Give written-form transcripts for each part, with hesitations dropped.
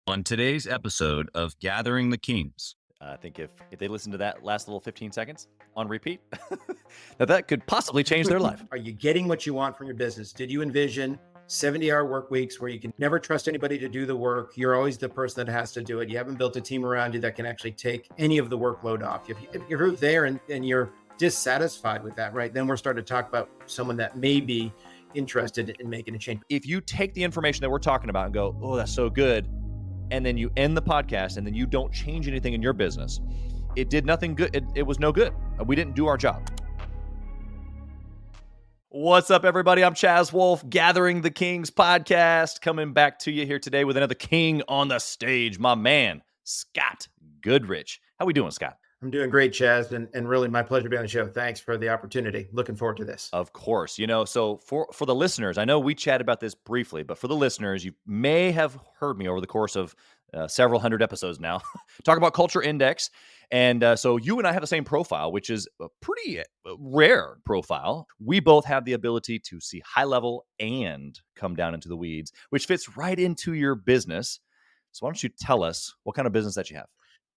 On today's episode of Gathering the Kings. I think if they listen to that last little 15 seconds on repeat, that could possibly change their life. Are you getting what you want from your business? Did you envision 70-hour work weeks where you can never trust anybody to do the work? You're always the person that has to do it. You haven't built a team around you that can actually take any of the workload off. If you're there and you're dissatisfied with that, right, then we're starting to talk about someone that may be interested in making a change. If you take the information that we're talking about and go, oh, that's so good, and then you end the podcast and then you don't change anything in your business, it did nothing good. It was no good. We didn't do our job. What's up, everybody? I'm Chaz Wolfe, Gathering the Kings podcast, coming back to you here today with another king on the stage, my man, Scott Goodrich. How we doing, Scott? I'm doing great, Chaz, and really my pleasure to be on the show. Thanks for the opportunity. Looking forward to this. Of course. So for the listeners, I know we chatted about this briefly, but for the listeners, you may have heard me over the course of several hundred episodes now talk about Culture Index. And so you and I have the same profile, which is a pretty rare profile. We both have the ability to see high level and come down into the weeds, which fits right into your business. So why don't you tell us what kind of business that you have?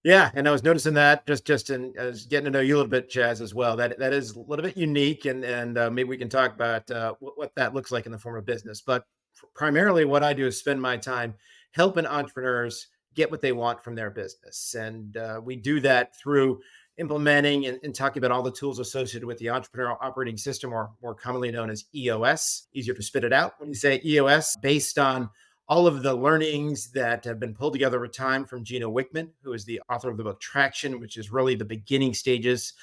Yeah, and I was noticing that just in I was getting to know you a little bit, Chaz, as well. That is a little bit unique, and maybe we can talk about what that looks like in the form of business. But primarily, what I do is spend my time helping entrepreneurs get what they want from their business, and we do that through implementing and talking about all the tools associated with the Entrepreneurial Operating System, or more commonly known as EOS. Easier to spit it out when you say EOS, based on all of the learnings that have been pulled together over time from Gino Wickman, who is the author of the book Traction, which is really the beginning stages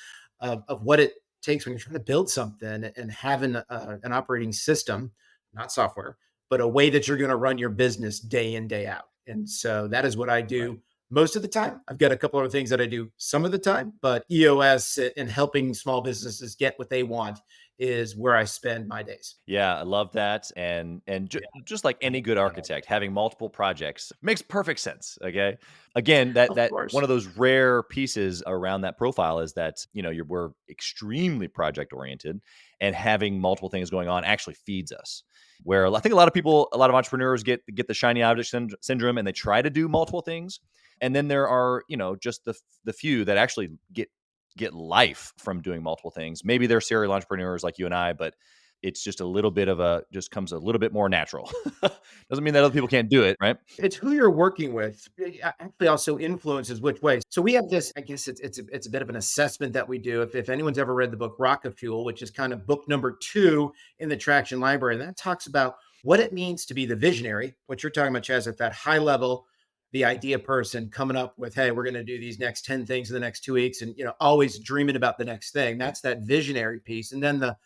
of what it takes when you're trying to build something and having an operating system, not software, but a way that you're going to run your business day in, day out. And so that is what I do most of the time. I've got a couple other things that I do some of the time, but EOS and helping small businesses get what they want is where I spend my days. Yeah, I love that. And just like any good architect, having multiple projects makes perfect sense. Okay. Again, Of that course. one of those rare pieces around that profile is that, we're extremely project oriented, and having multiple things going on actually feeds us. Where I think a lot of entrepreneurs get the shiny object syndrome, and they try to do multiple things. And then there are, just the few that actually get life from doing multiple things. Maybe they're serial entrepreneurs like you and I, but it's just just comes a little bit more natural. Doesn't mean that other people can't do it, right? It's who you're working with. It actually also influences which way. So we have this, I guess it's a bit of an assessment that we do. If anyone's ever read the book Rocket Fuel, which is kind of book number 2 in the Traction library, and that talks about what it means to be the visionary, what you're talking about, Chaz, at that high level, the idea person coming up with, hey, we're going to do these next 10 things in the next 2 weeks, and always dreaming about the next thing. That's that visionary piece. And then the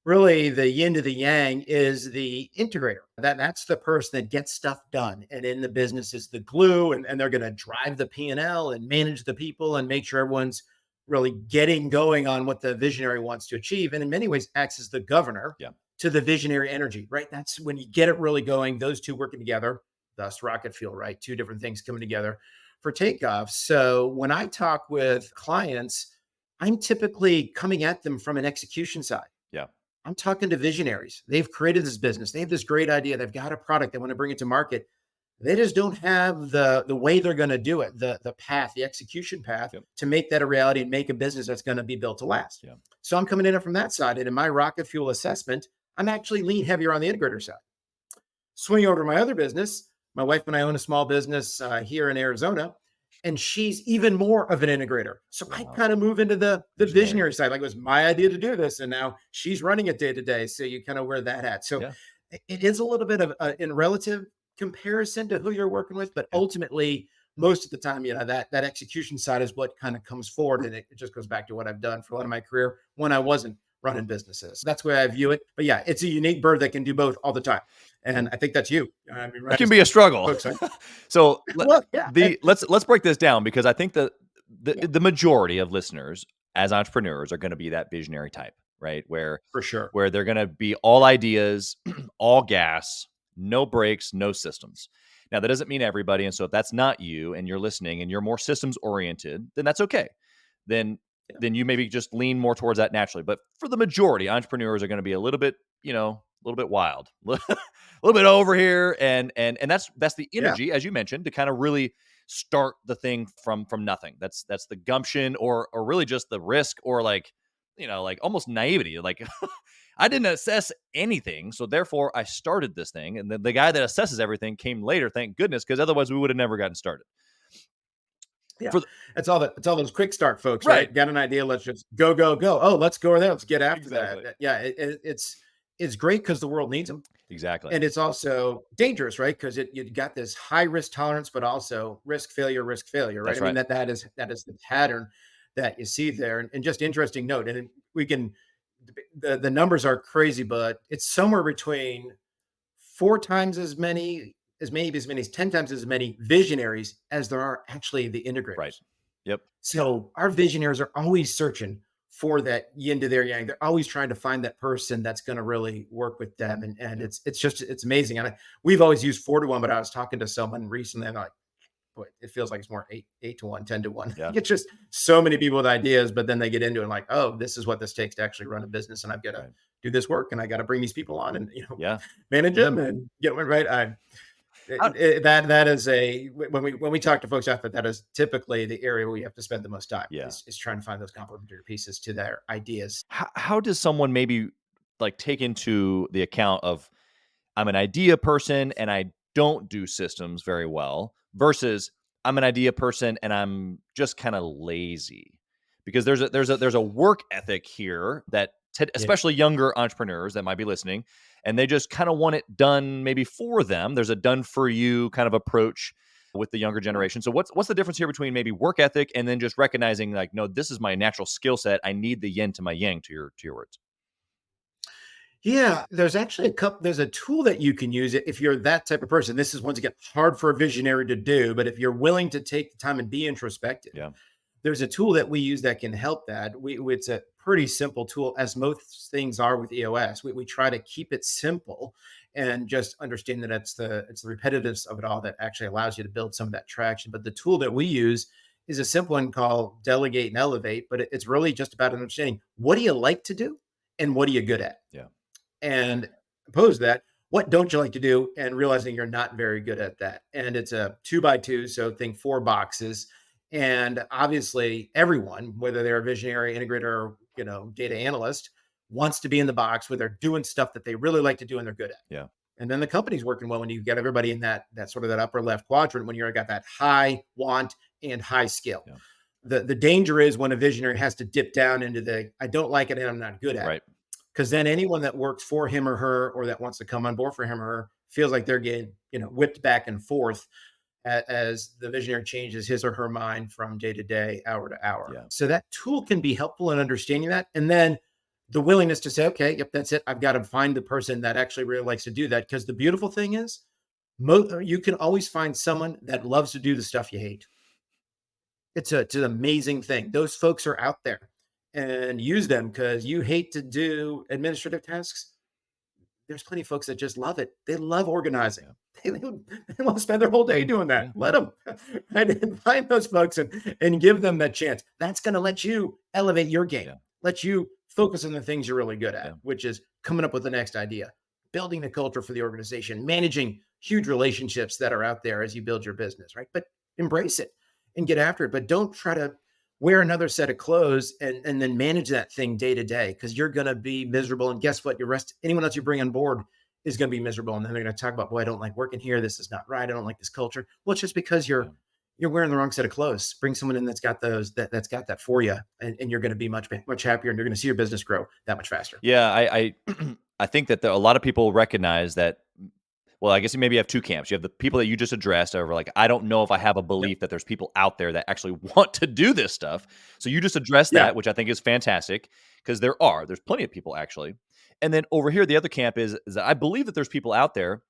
yin to the yang is the integrator. That's the person that gets stuff done, and in the business is the glue, and they're going to drive the P&L and manage the people and make sure everyone's really getting going on what the visionary wants to achieve, and in many ways acts as the governor Yeah. to the visionary energy, right? That's when you get it really going, those two working together, thus rocket fuel, right? Two different things coming together for takeoff. So when I talk with clients, I'm typically coming at them from an execution side. Yeah. I'm talking to visionaries. They've created this business. They have this great idea. They've got a product. They want to bring it to market. They just don't have the way they're going to do it, the path, the execution path Yep. to make that a reality and make a business that's going to be built to last. Yeah. So I'm coming in from that side. And in my rocket fuel assessment, I'm actually lean heavier on the integrator side. Swing over to my other business. My wife and I own a small business here in Arizona, and she's even more of an integrator. So I Wow. kind of move into the visionary side. Like, it was my idea to do this, and now she's running it day to day. So you kind of wear that hat. So Yeah. it is a little bit of in relative comparison to who you're working with, but Yeah. ultimately, most of the time, that execution side is what kind of comes forward, and it just goes back to what I've done for a lot of my career when I wasn't running businesses. That's the way I view it. But yeah, it's a unique bird that can do both all the time. And I think that's you. I mean, It right? can be a struggle. Folks, So well, yeah. let's break this down, because I think the Yeah. the majority of listeners as entrepreneurs are going to be that visionary type, right? For sure. Where they're going to be all ideas, all gas, no brakes, no systems. Now, that doesn't mean everybody. And so if that's not you and you're listening and you're more systems oriented, then that's okay. Then you maybe just lean more towards that naturally. But for the majority, entrepreneurs are going to be a little bit, little bit wild, a little bit over here, and that's the Yeah. energy, as you mentioned, to kind of really start the thing from nothing. That's the gumption, or really just the risk, or like, like almost naivety. Like, I didn't assess anything, so therefore I started this thing, and the guy that assesses everything came later, thank goodness, because otherwise we would have never gotten started. Yeah. For the, It's all those quick start folks, right, right? Got an idea. Let's just go, go, go. Oh, let's go over there. Let's get after exactly, that. Yeah. It's great because the world needs them. exactly. And it's also dangerous, right? Because you got this high risk tolerance, but also risk failure, right? That's I mean, right. that is the pattern that you see there. And just interesting note, and we can the numbers are crazy, but it's somewhere between four times as many as 10 times as many visionaries as there are actually the Right. integrators. Yep. So our visionaries are always searching for that yin to their yang. They're always trying to find that person that's going to really work with them. And it's amazing. And we've always used 4 to 1, but I was talking to someone recently and I'm like, boy, it feels like it's more 8 to 1, 10 to 1. Yeah. It's just so many people with ideas, but then they get into it and like, oh, this is what this takes to actually run a business. And I've got to Right. do this work and I got to bring these people on and, Yeah. manage them and get them right. How, That is when we talk to folks out there, that is typically the area where we have to spend the most time yeah. is trying to find those complementary pieces to their ideas. How does someone maybe like take into the account of, I'm an idea person and I don't do systems very well, versus I'm an idea person and I'm just kind of lazy? Because there's a work ethic here that Yeah. especially younger entrepreneurs that might be listening, and they just kind of want it done maybe for them. There's a done for you kind of approach with the younger generation. So what's the difference here between maybe work ethic and then just recognizing like, no, this is my natural skill set. I need the yin to my yang, to your words. Yeah, there's actually there's a tool that you can use it if you're that type of person. This is once again hard for a visionary to do, but if you're willing to take the time and be introspective, Yeah. there's a tool that we use that can help that. It's a pretty simple tool, as most things are with EOS. We try to keep it simple and just understand that it's the repetitiveness of it all that actually allows you to build some of that traction. But the tool that we use is a simple one called Delegate and Elevate. But it's really just about understanding, what do you like to do and what are you good at? Yeah. And oppose that, what don't you like to do, and realizing you're not very good at that. And it's a 2 by 2, so think 4 boxes. And obviously everyone, whether they're a visionary, integrator, or data analyst, wants to be in the box where they're doing stuff that they really like to do and they're good at. Yeah. And then the company's working well when you get everybody in that sort of that upper left quadrant, when you've got that high want and high skill. Yeah. The danger is when a visionary has to dip down into the I don't like it and I'm not good at it. Right. Because then anyone that works for him or her, or that wants to come on board for him or her, feels like they're getting whipped back and forth as the visionary changes his or her mind from day to day, hour to hour. Yeah. So that tool can be helpful in understanding that. And then the willingness to say, okay, yep, that's it. I've got to find the person that actually really likes to do that. Because the beautiful thing is, you can always find someone that loves to do the stuff you hate. It's an amazing thing. Those folks are out there, and use them, because you hate to do administrative tasks. There's plenty of folks that just love it. They love organizing. They want to spend their whole day doing that. Yeah. Let them. And find those folks and give them that chance. That's going to let you elevate your game. Yeah. Let you focus on the things you're really good at, Yeah. which is coming up with the next idea, building the culture for the organization, managing huge relationships that are out there as you build your business, right? But embrace it and get after it. But don't try to wear another set of clothes and then manage that thing day to day, because you're going to be miserable. And guess what? Anyone else you bring on board is going to be miserable. And then they're going to talk about, boy, I don't like working here. This is not right. I don't like this culture. Well, it's just because you're wearing the wrong set of clothes. Bring someone in that's got that's got that for you. And you're going to be much happier, and you're going to see your business grow that much faster. Yeah. I think that a lot of people recognize that. Well, I guess you maybe have two camps. You have the people that you just addressed over like, I don't know if I have a belief that there's people out there that actually want to do this stuff. So you just addressed that, which I think is fantastic, because there's plenty of people actually. And then over here, the other camp is that I believe that there's people out there,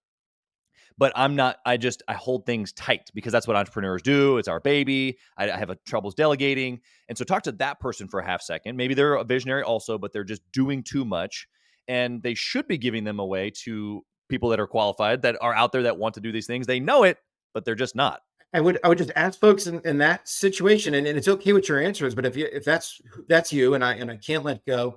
but I'm not, I hold things tight because that's what entrepreneurs do. It's our baby. I have troubles delegating. And so talk to that person for a half second. Maybe they're a visionary also, but they're just doing too much, and they should be giving them away to people that are qualified, that are out there that want to do these things. They know it, but they're just not. I would just ask folks in that situation, and it's okay what your answer is, but if that's you, and I can't let go,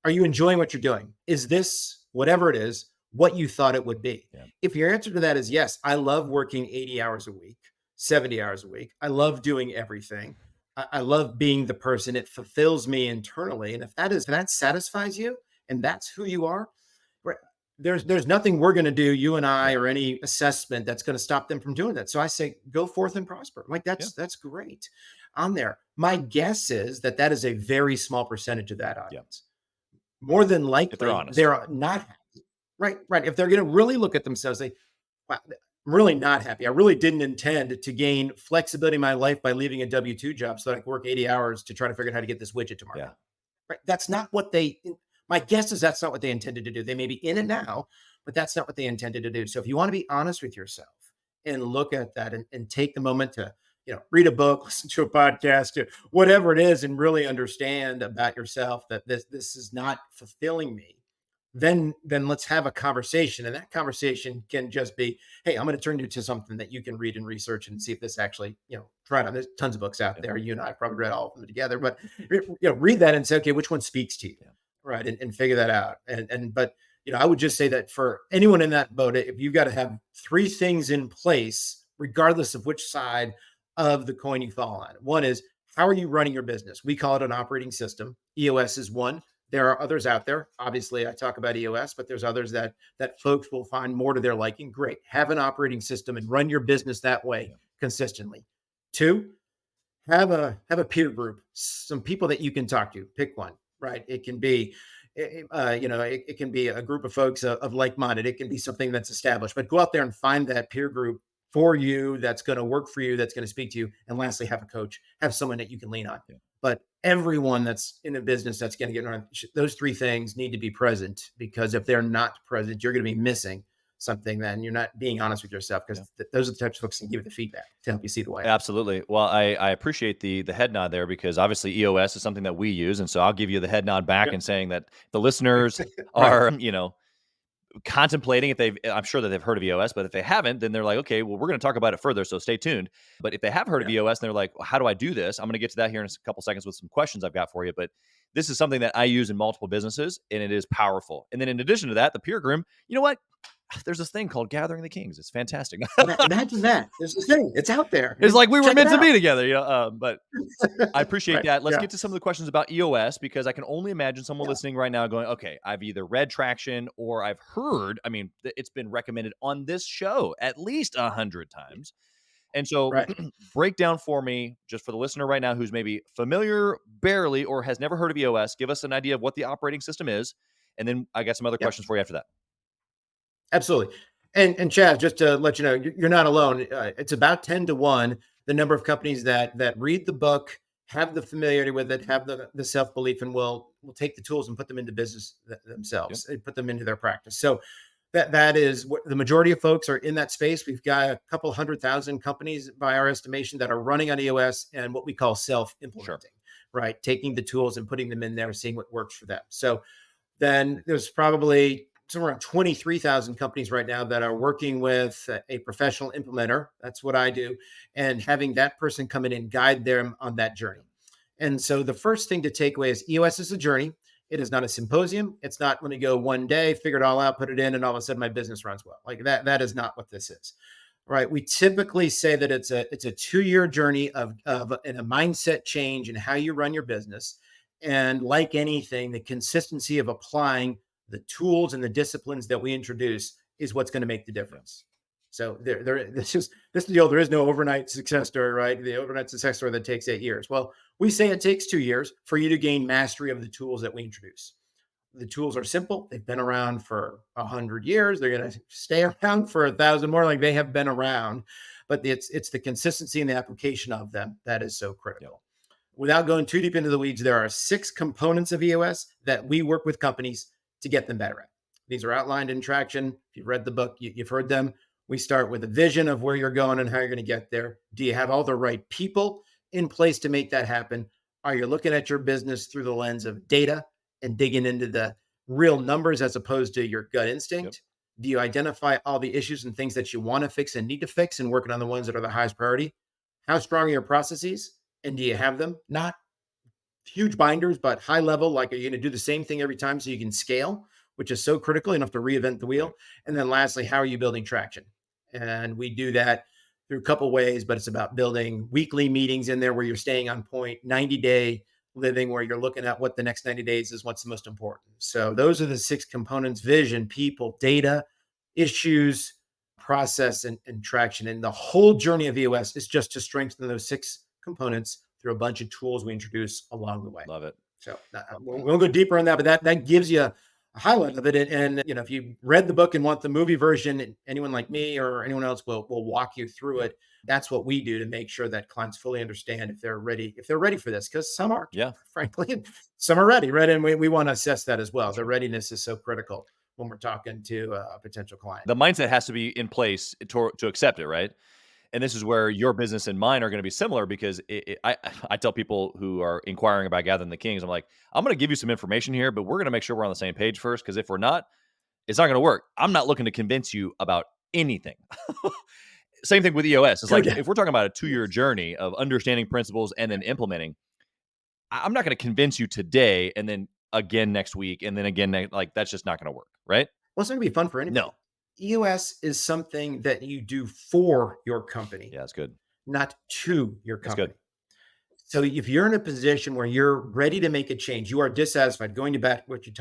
are you enjoying what you're doing? Is this whatever it is, what you thought it would be. Yeah. If your answer to that is yes, I love working 80 hours a week, 70 hours a week. I love doing everything. I love being the person. It fulfills me internally. And if that satisfies you and that's who you are, right, there's nothing we're going to do, you and I, Yeah. or any assessment that's going to stop them from doing that. So I say, go forth and prosper. Like Yeah. that's great on there. My guess is that is a very small percentage of that Yeah. audience. More than If they're likely, honest. they're not happy. Right, right. If they're going to really look at themselves, they, wow, I'm really not happy. I really didn't intend to gain flexibility in my life by leaving a W-2 job so that I could work 80 hours to try to figure out how to get this widget to market. Yeah. Right. That's not what my guess is that's not what they intended to do. They may be in it now, but that's not what they intended to do. So if you want to be honest with yourself and look at that and take the moment to, read a book, listen to a podcast, whatever it is, and really understand about yourself that this is not fulfilling me, then let's have a conversation. And that conversation can just be, hey, I'm going to turn you to something that you can read and research and see if this actually, try it on. There's tons of books out Yeah. there. You and I have probably read all of them together, but read that and say, okay, which one speaks to you? Yeah. Right. And figure that out. But I would just say that for anyone in that boat, if you've got to have three things in place, regardless of which side of the coin you fall on. One is, how are you running your business? We call it an operating system. EOS is one. There are others out there. Obviously, I talk about EOS, but there's others that folks will find more to their liking. Great. Have an operating system and run your business that way consistently. Two, have a peer group, some people that you can talk to. Pick one, right? It can be, it can be a group of folks of like-minded. It can be something that's established, but go out there and find that peer group for you that's going to work for you, that's going to speak to you. And lastly, have a coach, have someone that you can lean on. Yeah. But everyone that's in a business that's going to get around, those three things need to be present, because if they're not present, you're going to be missing something. Then you're not being honest with yourself, because those are the types of folks that can give you the feedback to help you see the way. Absolutely. Well, I appreciate the head nod there, because obviously EOS is something that we use. And so I'll give you the head nod back and saying that the listeners are, contemplating, I'm sure that they've heard of EOS, but if they haven't, then they're like, okay, well, we're going to talk about it further, so stay tuned. But if they have heard of EOS and they're like, well, how do I do this? I'm going to get to that here in a couple seconds with some questions I've got for you. But this is something that I use in multiple businesses, and it is powerful. And then in addition to that, the peer group, you know what? There's this thing called Gathering the Kings. It's fantastic. Imagine that. There's a thing. It's out there. It's like we were Check meant it to be out. together. But I appreciate Right. that. Let's Yeah. get to some of the questions about EOS, because I can only imagine someone listening right now going, okay, I've either read Traction or I've heard, it's been recommended on this show at least 100 times. And so Right. break down for me, just for the listener right now who's maybe familiar barely or has never heard of EOS, give us an idea of what the operating system is. And then I got some other questions for you after that. Absolutely. And Chaz, just to let you know, you're not alone. It's about 10 to 1, the number of companies that read the book, have the familiarity with it, have the self-belief, and will take the tools and put them into business themselves, and put them into their practice. So that is what the majority of folks are in that space. We've got a couple 100,000 companies by our estimation that are running on EOS and what we call self-implementing, right? Taking the tools and putting them in there, seeing what works for them. So then there's probably somewhere around 23,000 companies right now that are working with a professional implementer. That's what I do. And having that person come in and guide them on that journey. And so the first thing to take away is EOS is a journey. It is not a symposium. It's not, let me go one day, figure it all out, put it in, and all of a sudden my business runs well. Like that is not what this is. Right. We typically say that it's a 2-year journey of a mindset change in how you run your business. And like anything, the consistency of applying the tools and the disciplines that we introduce is what's going to make the difference. So this is the old, there is no overnight success story, right? The overnight success story that takes 8 years. Well, we say it takes 2 years for you to gain mastery of the tools that we introduce. The tools are simple. They've been around for 100 years. They're going to stay around for 1,000 more, like they have been around. But it's the consistency and the application of them that is so critical. Without going too deep into the weeds, there are 6 components of EOS that we work with companies to get them better at. These are outlined in Traction. If you've read the book, you've heard them. We start with a vision of where you're going and how you're going to get there. Do you have all the right people in place to make that happen? Are you looking at your business through the lens of data and digging into the real numbers as opposed to your gut instinct? Do you identify all the issues and things that you want to fix and need to fix and working on the ones that are the highest priority? How strong are your processes? And do you have them? Not huge binders, but high level, like, are you going to do the same thing every time so you can scale? which is so critical. You don't have to reinvent the wheel. Right. And then lastly, how are you building traction? And we do that through a couple ways, but it's about building weekly meetings in there where you're staying on point, 90-day living where you're looking at what the next 90 days is, what's the most important. So those are the 6 components: vision, people, data, issues, process, and traction. And the whole journey of EOS is just to strengthen those 6 components through a bunch of tools we introduce along the way. Love it. So we'll go deeper on that, but that gives you a highlight of it. And if you read the book and want the movie version, anyone like me or anyone else will walk you through it. That's what we do to make sure that clients fully understand if they're ready for this, because some aren't, Yeah. frankly, and some are ready, right? And we want to assess that as well. The readiness is so critical when we're talking to a potential client. The mindset has to be in place to accept it, right? And this is where your business and mine are going to be similar because I tell people who are inquiring about gathering the kings, I'm like, I'm going to give you some information here, but we're going to make sure we're on the same page first. Because if we're not, it's not going to work. I'm not looking to convince you about anything. Same thing with EOS. It's like, if we're talking about a 2-year journey of understanding principles and then implementing, I'm not going to convince you today and then again next week and then again, like that's just not going to work, right? Well, it's not going to be fun for anybody. No. EOS is something that you do for your company, Yeah, that's good. not to your That's company. good. So if you're in a position where you're ready to make a change, you are dissatisfied, going to back what we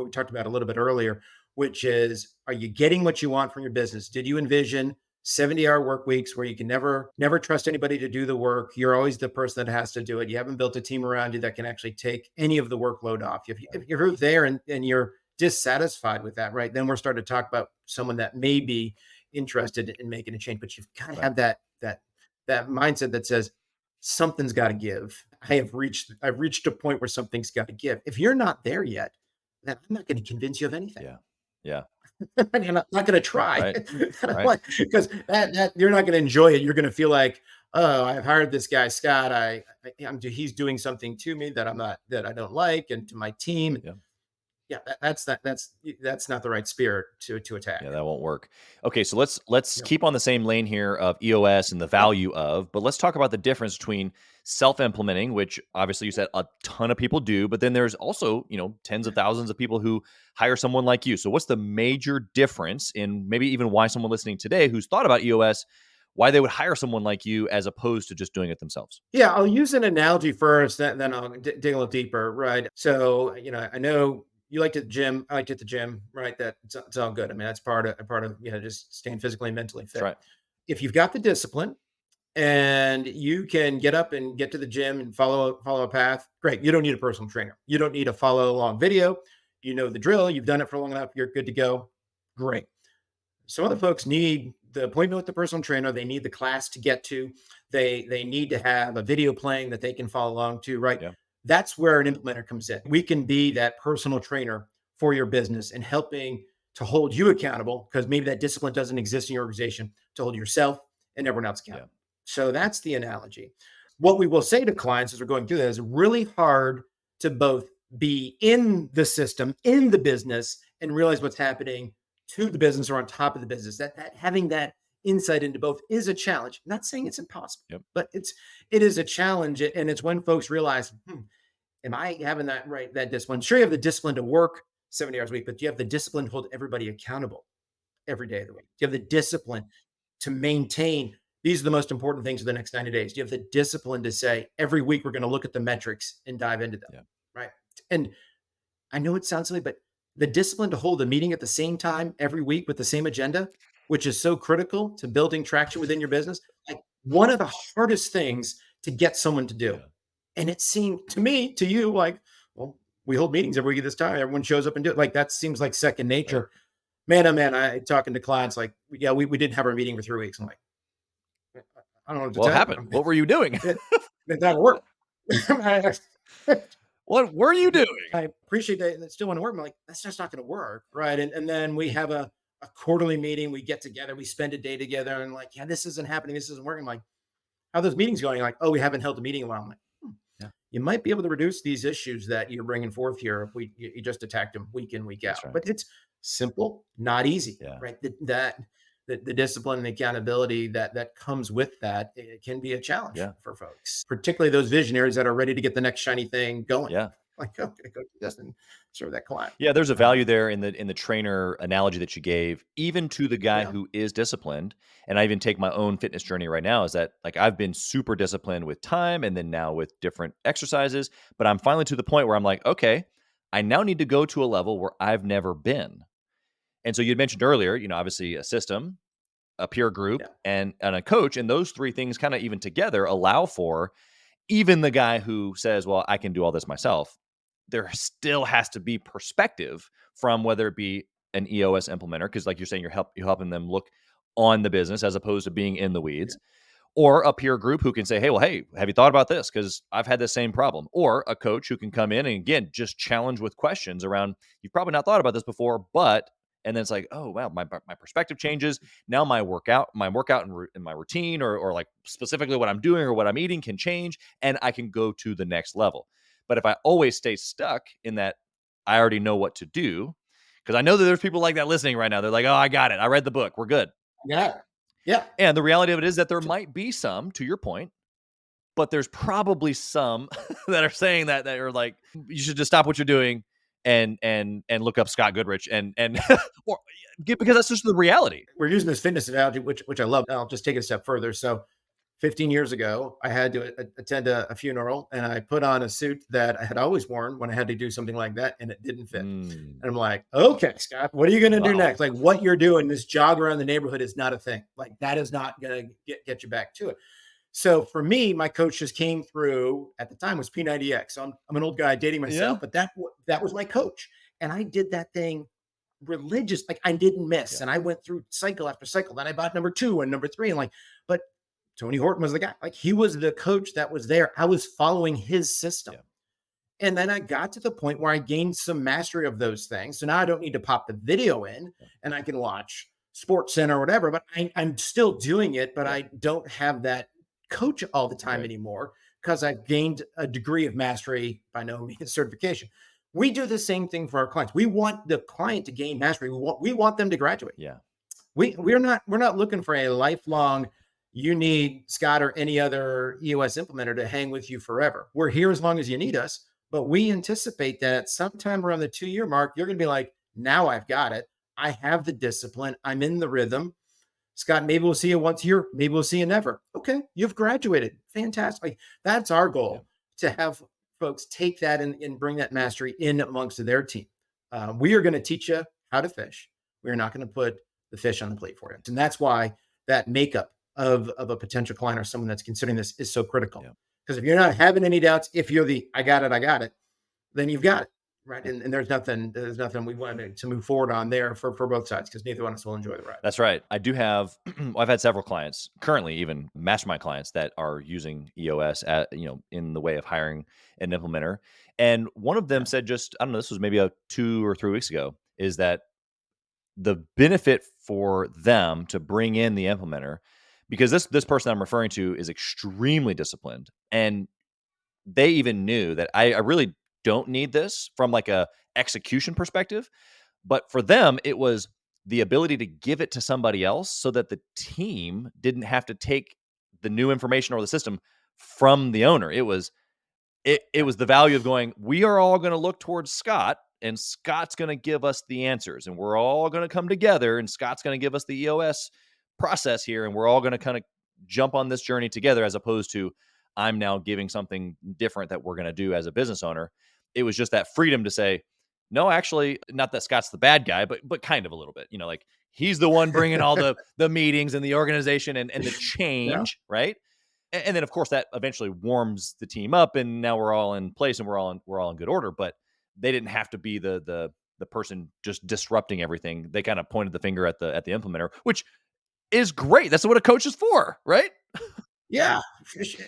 talked about a little bit earlier, which is, are you getting what you want from your business? Did you envision 70-hour work weeks where you can never trust anybody to do the work? You're always the person that has to do it. You haven't built a team around you that can actually take any of the workload off. If you're there and you're dissatisfied with that, right, then we're starting to talk about someone that may be interested in making a change. But you've got to have that mindset that says something's got to give. I've reached a point where something's got to give. If you're not there yet, then I'm not going to convince you of anything. Yeah. Yeah. I'm not going to try, Right. because that you're not going to enjoy it. You're going to feel like, oh, I've hired this guy, Scott. He's doing something to me that I don't like, and to my team. Yeah. Yeah, that's not the right spirit to attack. Yeah, that won't work. Okay, so let's keep on the same lane here of EOS and the value of, but let's talk about the difference between self-implementing, which obviously you said a ton of people do, but then there's also, tens of thousands of people who hire someone like you. So what's the major difference in maybe even why someone listening today who's thought about EOS, why they would hire someone like you as opposed to just doing it themselves? Yeah, I'll use an analogy first, then I'll dig a little deeper, right? So, I know you liked at the gym. I liked at the gym, right? It's all good. I mean, that's part of just staying physically and mentally fit. That's right. If you've got the discipline and you can get up and get to the gym and follow a path, great. You don't need a personal trainer. You don't need to follow along video. You know the drill. You've done it for long enough. You're good to go. Great. Some other folks need the appointment with the personal trainer. They need the class to get to. They need to have a video playing that they can follow along to, right? Yeah. That's where an implementer comes in. We can be that personal trainer for your business and helping to hold you accountable, because maybe that discipline doesn't exist in your organization, to hold yourself and everyone else accountable. Yeah. So that's the analogy. What we will say to clients as we're going through that is really hard to both be in the system, in the business, and realize what's happening to the business or on top of the business. That having that insight into both is a challenge. I'm not saying it's impossible, Yep. but it is a challenge. And it's when folks realize, am I having that discipline? Sure, you have the discipline to work 70 hours a week, but do you have the discipline to hold everybody accountable every day of the week? Do you have the discipline to maintain, these are the most important things for the next 90 days? Do you have the discipline to say, every week we're going to look at the metrics and dive into them? Yeah. Right. And I know it sounds silly, but the discipline to hold a meeting at the same time every week with the same agenda, which is so critical to building traction within your business, like one of the hardest things to get someone to do. Yeah. And it seemed to me, to you, like, well, we hold meetings every week at this time. Everyone shows up and do it. Like, that seems like second nature. Man, oh man, I talking to clients like, yeah, we didn't have our meeting for 3 weeks. I'm like, I don't know what to What tell happened? you. What were you doing? It didn't work. What were you doing? I appreciate that it still want to work. I'm like, that's just not going to work. Right. And then we have a quarterly meeting. We get together, we spend a day together, and like, yeah, this isn't happening. This isn't working. I'm like, how are those meetings going? Like, oh, we haven't held a meeting in a while. I'm like, Yeah. You might be able to reduce these issues that you're bringing forth here if you just attacked them week in, week out. That's right. But it's simple, not easy. Yeah. Right. The discipline and accountability that comes with that, it can be a challenge Yeah. for folks, particularly those visionaries that are ready to get the next shiny thing going. Yeah. like, okay, go do this and serve that client. Yeah, there's a Uh, value there in the trainer analogy that you gave, even to the guy yeah, who is disciplined. And I even take my own fitness journey right now is that like I've been super disciplined with time and then now with different exercises, but I'm finally to the point where I'm like, okay, I now need to go to a level where I've never been. And so you had mentioned earlier, obviously a system, a peer group, yeah, and a coach, and those three things kind of even together allow for even the guy who says, "Well, I can do all this myself." There still has to be perspective from whether it be an EOS implementer, because like you're saying, you're helping them look on the business as opposed to being in the yeah, weeds, or a peer group who can say, "Hey, well, hey, have you thought about this? Because I've had the same problem." Or a coach who can come in and again just challenge with questions around, "You've probably not thought about this before, but," and then it's like, "Oh wow, my perspective changes. Now my workout and my routine, or like specifically what I'm doing or what I'm eating can change, and I can go to the next level." But if I always stay stuck in that, I already know what to do, because I know that there's people like that listening right now. They're like, "Oh, I got it. I read the book. We're good." yeah, yeah. And the reality of it is that there might be some, to your point, but there's probably some that are saying that are like, you should just stop what you're doing and look up Scott Goodrich and or because that's just the reality. We're using this fitness analogy, which I love. I'll just take it a step further. So 15 years ago, I had to attend a funeral, and I put on a suit that I had always worn when I had to do something like that, and it didn't fit. Mm, And I'm like, okay, Scott, what are you going to do wow. next? Like, what you're doing, this jog around the neighborhood is not a thing. Like, that is not going to get you back to it. So for me, my coach just came through at the time was P90X. So I'm an old guy dating Yeah. myself, but that was my coach. And I did that thing religious, like I didn't miss. Yeah. And I went through cycle after cycle. Then I bought number two and number three. And like, but Tony Horton was the guy. Like he was the coach that was there. I was following his system. Yeah. And then I got to the point where I gained some mastery of those things. So now I don't need to pop the video in Yeah. and I can watch Sports Center or whatever, but I'm still doing it, but Yeah. I don't have that coach all the time Right. anymore because I've gained a degree of mastery, by no means certification. We do the same thing for our clients. We want the client to gain mastery. We want them to graduate. Yeah. We're not looking for a lifelong, you need Scott or any other EOS implementer to hang with you forever. We're here as long as you need us, but we anticipate that at sometime around the 2 year mark, you're going to be like, now I've got it. I have the discipline. I'm in the rhythm. Scott, maybe we'll see you once a year. Maybe we'll see you never. Okay, you've graduated. Fantastic. Like, that's our Yeah. goal, to have folks take that and bring that mastery in amongst their team. We are going to teach you how to fish. We're not going to put the fish on the plate for you. And that's why that makeup of a potential client or someone that's considering this is so critical. Yeah. Because if you're not having any doubts, if you're the I got it, then you've got it. Right. Yeah. And there's nothing we want to move forward on there for both sides because neither one of us will enjoy the ride. That's right. I do have I've had several clients, currently even mastermind clients that are using EOS at, in the way of hiring an implementer. And one of them Yeah. said just, I don't know, this was maybe 2 or 3 weeks ago, is that the benefit for them to bring in the implementer, because this person I'm referring to is extremely disciplined, and they even knew that I really don't need this from like a execution perspective, but for them it was the ability to give it to somebody else so that the team didn't have to take the new information or the system from the owner. It Yeah. was the value of going, we are all going to look towards Scott, and Scott's going to give us the answers, and we're all going to come together, and Scott's going to give us the EOS process here, and we're all going to kind of jump on this journey together, as opposed to I'm now giving something different that we're going to do as a business owner. It was just that freedom to say, no, actually, not that Scott's the bad guy, but kind of a little bit, like he's the one bringing all the meetings and the organization and the Yeah. change, right? And then of course that eventually warms the team up, and now we're all in place and we're all in good order. But they didn't have to be the person just disrupting everything. They kind of pointed the finger at the implementer, which is great. That's what a coach is for, right? Yeah,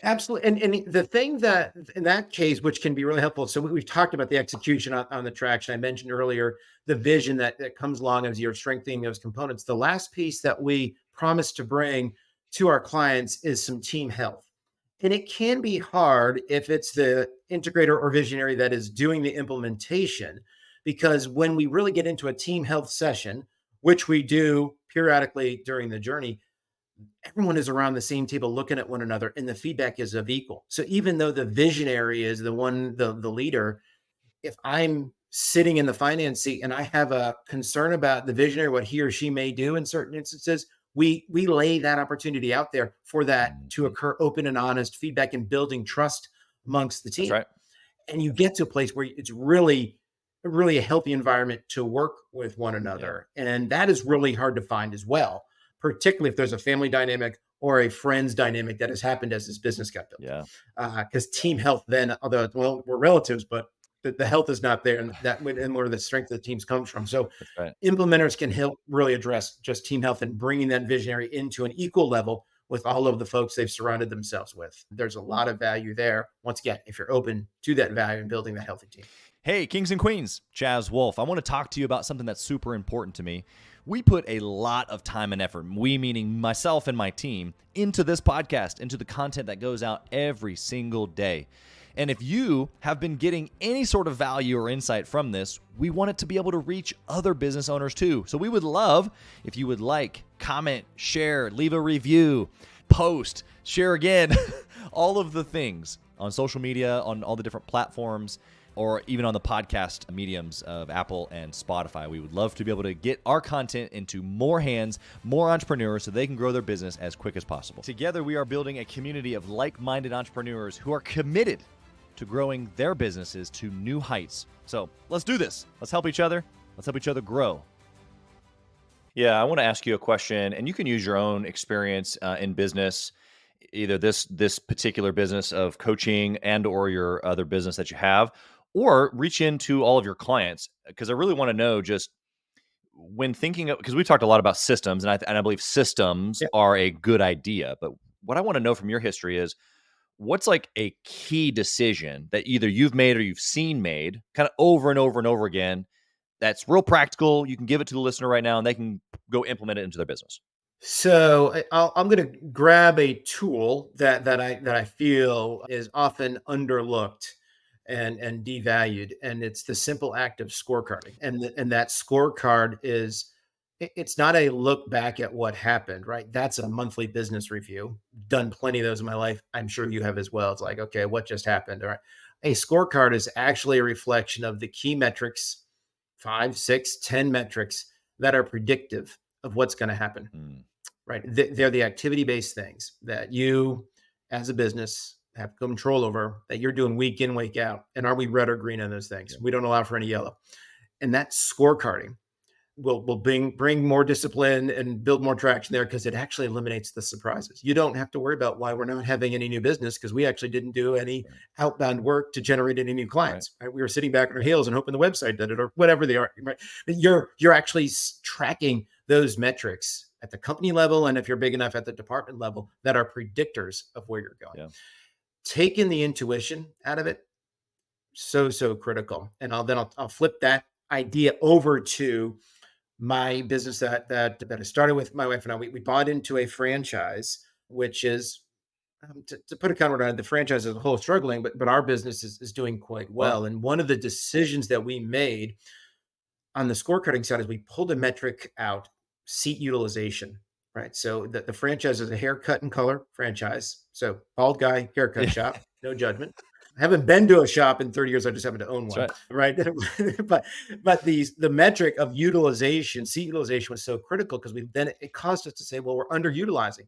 absolutely. And the thing that in that case, which can be really helpful. So we've talked about the execution on the traction. I mentioned earlier the vision that comes along as you're strengthening those components. The last piece that we promise to bring to our clients is some team health. And it can be hard if it's the integrator or visionary that is doing the implementation, because when we really get into a team health session, which we do periodically during the journey, everyone is around the same table looking at one another and the feedback is of equal. So even though the visionary is the one, the leader, If I'm sitting in the finance seat and I have a concern about the visionary, what he or she may do in certain instances, we lay that opportunity out there for that to Mhm. occur, open and honest feedback and building trust amongst the That's team. right. And you get to a place where it's really a healthy environment to work with one Yeah. another. And that is really hard to find as well, particularly if there's a family dynamic or a friends dynamic that has happened as this business got built. Yeah. Because team health then, although, well, we're relatives, but the health is not there, and where the strength of the teams comes from. So That's right. implementers can help really address just team health and bringing that visionary into an equal level with all of the folks they've surrounded themselves with. There's a lot of value there. Once again, if you're open to that value and building that healthy team. Hey, kings and queens, Chaz Wolfe. I want to talk to you about something that's super important to me. We put a lot of time and effort, we meaning myself and my team, into this podcast, into the content that goes out every single day. And if you have been getting any sort of value or insight from this, we want it to be able to reach other business owners too. So we would love if you would like, comment, share, leave a review, post, share again, all of the things on social media, on all the different platforms, or even on the podcast mediums of Apple and Spotify. We would love to be able to get our content into more hands, more entrepreneurs, so they can grow their business as quick as possible. Together, we are building a community of like-minded entrepreneurs who are committed to growing their businesses to new heights. So let's do this. Let's help each other. Let's help each other grow. Yeah, I want to ask you a question, and you can use your own experience in business, either this particular business of coaching and or your other business that you have, or reach into all of your clients, because I really want to know just when thinking of, because we talked a lot about systems, and I believe systems Yeah. are a good idea, but what I want to know from your history is what's like a key decision that either you've made or you've seen made kind of over and over and over again that's real practical. You can give it to the listener right now and they can go implement it into their business. So I'm going to grab a tool that I feel is often underlooked and devalued, and it's the simple act of scorecarding. And that scorecard is it's not a look back at what happened, right? That's a monthly business review. Done plenty of those in my life. I'm sure you have as well. It's like, okay, what just happened? All right. A scorecard is actually a reflection of the key metrics, 5, 6, 10 metrics that are predictive of what's going to happen, Mm, right? They're the activity-based things that you as a business have control over, that you're doing week in, week out. And are we red or green on those things? yeah, We don't allow for any yellow. And that scorecarding will bring more discipline and build more traction there, because it actually eliminates the surprises. You don't have to worry about why we're not having any new business, because we actually didn't do any right, outbound work to generate any new right, clients. Right? We were sitting back on our heels and hoping the website did it or whatever they are. Right? But you're actually tracking those metrics at the company level, and if you're big enough at the department level, that are predictors of where you're going. yeah, Taking the intuition out of it, so critical. And I'll flip that idea over to my business that I started with my wife and I. We bought into a franchise, which is to put a counter on it, the franchise as a whole is struggling, but our business is doing quite wow, well. And one of the decisions that we made on the scorecarding side is we pulled a metric out, seat utilization. Right. So the franchise is a haircut and color franchise. So bald guy, haircut yeah, shop, no judgment. I haven't been to a shop in 30 years. I just happen to own that's one. right, Right. but the metric of utilization, seat utilization was so critical, because it caused us to say, well, we're underutilizing.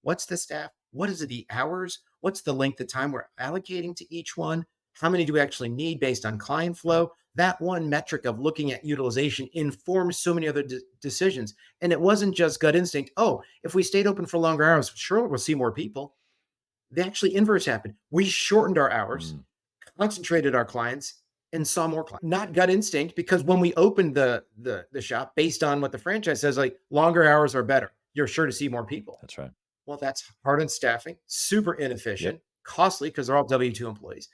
What's the staff? What is it, the hours? What's the length of time we're allocating to each one? How many do we actually need based on client right, flow? That one metric of looking at utilization informs so many other decisions. And it wasn't just gut instinct. Oh, if we stayed open for longer hours, sure, we'll see more people. The actually inverse happened. We shortened our hours, mm, concentrated our clients, and saw more clients. Not gut instinct, because when we opened the shop based on what the franchise says, like longer hours are better, you're sure to see more people. that's right, Well, that's hard on staffing, super yep, inefficient, costly, because they're all W-2 employees.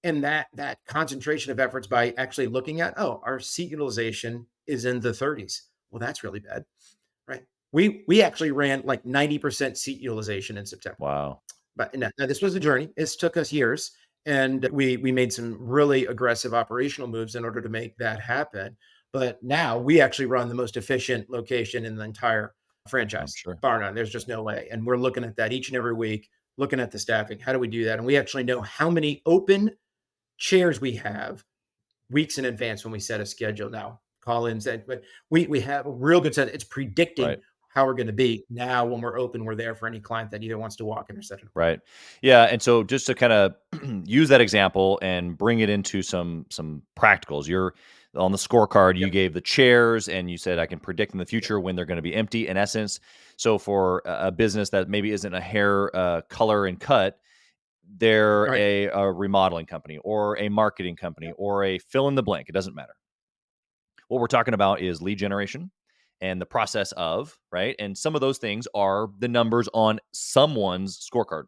And that concentration of efforts by actually looking at, oh, our seat utilization is in the 30s. Well, that's really bad, right? We actually ran like 90% seat utilization in September. wow, But now this was a journey. This took us years, and we made some really aggressive operational moves in order to make that happen. But now we actually run the most efficient location in the entire I'm franchise, sure, bar none. There's just no way. And we're looking at that each and every week, looking at the staffing. How do we do that? And we actually know how many open chairs we have weeks in advance when we set a schedule now. Call ins, but we have a real good sense. It's predicting Right. how we're going to be. Now, when we're open, we're there for any client that either wants to walk in or set an Right. appointment. Yeah. And so just to kind of use that example and bring it into some practicals. You're on the scorecard, you Yep. gave the chairs and you said I can predict in the Yep. future when they're going to be empty in essence. So for a business that maybe isn't a hair color and cut, they're All right. a remodeling company or a marketing company Yep. or a fill in the blank. It doesn't matter. What we're talking about is lead generation and the process of, right? And some of those things are the numbers on someone's scorecard.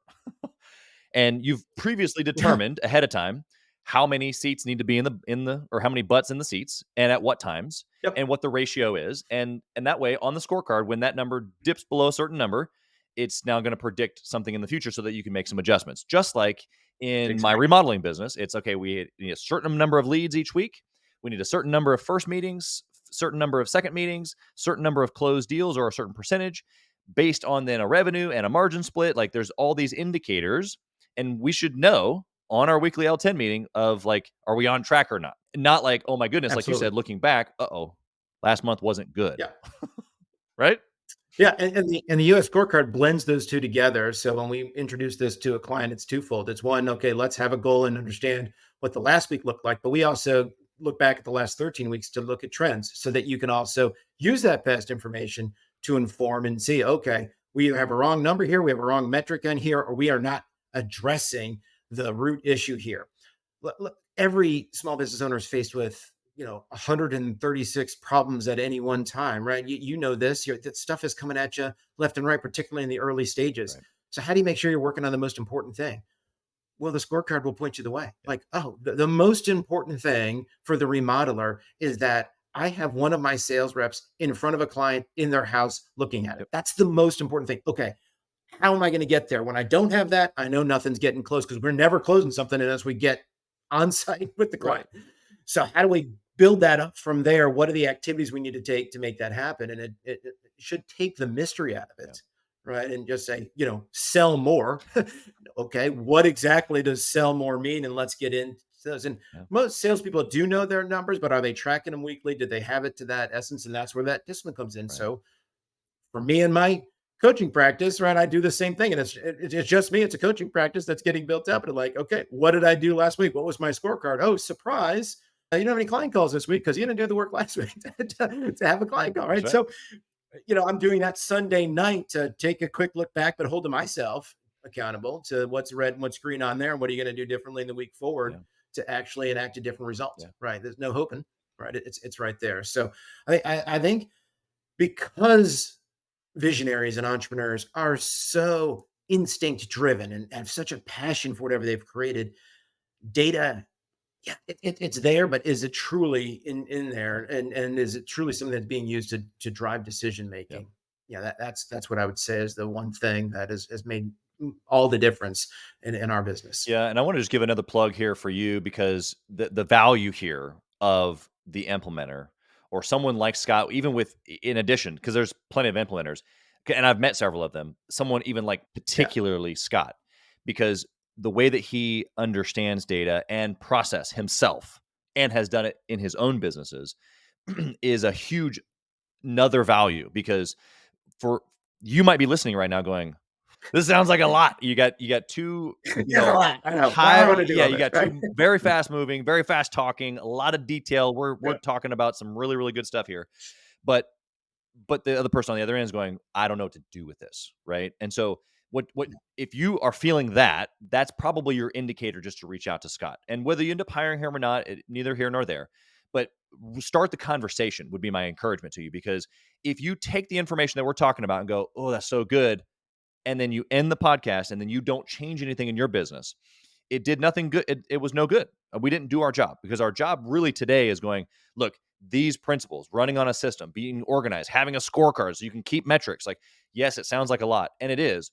And you've previously Yeah. determined ahead of time how many seats need to be in the or how many butts in the seats and at what times Yep. and what the ratio is. And that way on the scorecard, when that number dips below a certain number, it's now going to predict something in the future so that you can make some adjustments. Just like in my Exactly. remodeling business, it's okay, we need a certain number of leads each week. We need a certain number of first meetings, certain number of second meetings, certain number of closed deals or a certain percentage based on then a revenue and a margin split. Like there's all these indicators and we should know on our weekly L10 meeting of like, are we on track or not? Not like, oh my goodness, like you Absolutely. said, looking back, last month wasn't good, Yeah. right? Yeah, and the US scorecard blends those two together. So when we introduce this to a client, it's twofold. It's one, okay, let's have a goal and understand what the last week looked like, but we also look back at the last 13 weeks to look at trends so that you can also use that past information to inform and see, okay, we either have a wrong number here, we have a wrong metric in here, or we are not addressing the root issue here. Every small business owner is faced with 136 problems at any one time, right? You know this. That stuff is coming at you left and right, particularly in the early stages. Right. So how do you make sure you're working on the most important thing? Well, the scorecard will point you the way. Yeah. Like, oh, the most important thing for the remodeler is that I have one of my sales reps in front of a client in their house looking at it. Yep. That's the most important thing. Okay, how am I going to get there? When I don't have that, I know nothing's getting close because we're never closing something unless we get on site with the Right. client. So how do we build that up from there? What are the activities we need to take to make that happen? And it should take the mystery out of Yeah. it, right? And just say, sell more. Okay, what exactly does sell more mean? And let's get into those. And Yeah. most salespeople do know their numbers, but are they tracking them weekly? Did they have it to that essence? And that's where that discipline comes in. Right. So for me and my coaching practice, right, I do the same thing. And it's just me. It's a coaching practice that's getting built up. And like, okay, what did I do last week? What was my scorecard? Oh, surprise. You don't have any client calls this week because you didn't do the work last week to have a client call, That's right? right. So, I'm doing that Sunday night to take a quick look back, but holding myself accountable to what's red and what's green on there and what are you going to do differently in the week forward Yeah. to actually enact a different result, Yeah. right? There's no hoping, right? It's right there. So I think because visionaries and entrepreneurs are so instinct driven and have such a passion for whatever they've created, data, yeah, it's there, but is it truly in there, and is it truly something that's being used to drive decision Yeah. making? Yeah, that's what I would say is the one thing that has made all the difference in our business. Yeah, and I want to just give another plug here for you because the value here of the implementer or someone like Scott, even with in addition, because there's plenty of implementers, and I've met several of them. Someone even like Yeah, particularly Scott, because the way that he understands data and process himself and has done it in his own businesses is a huge another value because for you might be listening right now going, this sounds like a lot. You got two, yeah, a lot. I know. Why do I want to do all you this, got right? two very fast moving, very fast talking, a lot of detail. We're Yeah, talking about some really, really good stuff here. But the other person on the other end is going, I don't know what to do with this. Right. And so what if you are feeling that, that's probably your indicator just to reach out to Scott. And whether you end up hiring him or not, neither here nor there. But start the conversation would be my encouragement to you because if you take the information that we're talking about and go, oh, that's so good, and then you end the podcast and then you don't change anything in your business, it did nothing good. It was no good. We didn't do our job because our job really today is going, look, these principles, running on a system, being organized, having a scorecard so you can keep metrics. Like, yes, it sounds like a lot, and it is.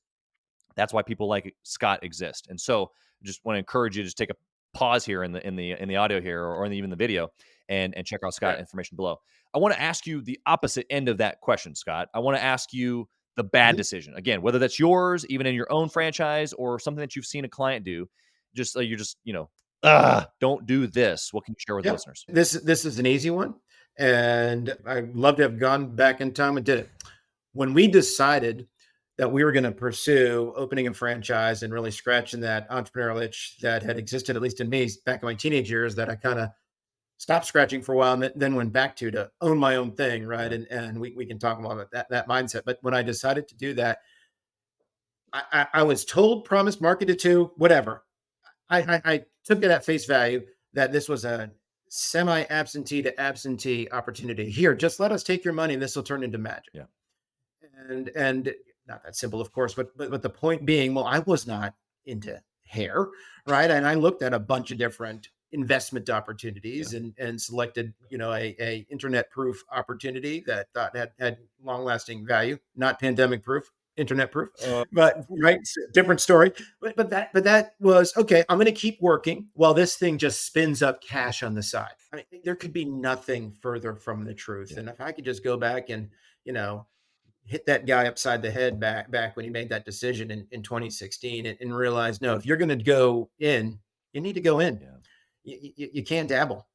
That's why people like Scott exist. And so just want to encourage you to just take a pause here in the audio here or in even the video and check out Scott right. information below. I want to ask you the opposite end of that question, Scott. I want to ask you the bad Mhm. decision. Again, whether that's yours, even in your own franchise or something that you've seen a client do, just you're just, don't do this. What can you share with the Yep. listeners? This is an easy one, and I'd love to have gone back in time and did it. When we decided that we were going to pursue opening a franchise and really scratching that entrepreneurial itch that had existed, at least in me, back in my teenage years, that I kind of stopped scratching for a while and then went back to own my own thing, right? Yeah. And we can talk more about that mindset. But when I decided to do that, I was told, promised, marketed to, whatever. I took it at face value that this was a semi absentee to absentee opportunity. Here, just let us take your money and this will turn into magic. Yeah. And not that simple, of course, but the point being, well, I was not into hair, right? And I looked at a bunch of different investment Yeah. opportunities and selected, a internet proof opportunity that thought had long lasting value, not pandemic proof, internet proof, but right, different story. But that was okay. I'm going to keep working while this thing just spins up cash on the side. I mean, there could be nothing further from the truth. Yeah. And if I could just go back and you know hit that guy upside the head back when he made that decision in 2016 and realize, no, if you're going to go in, you need to go in. Yeah. You can't dabble.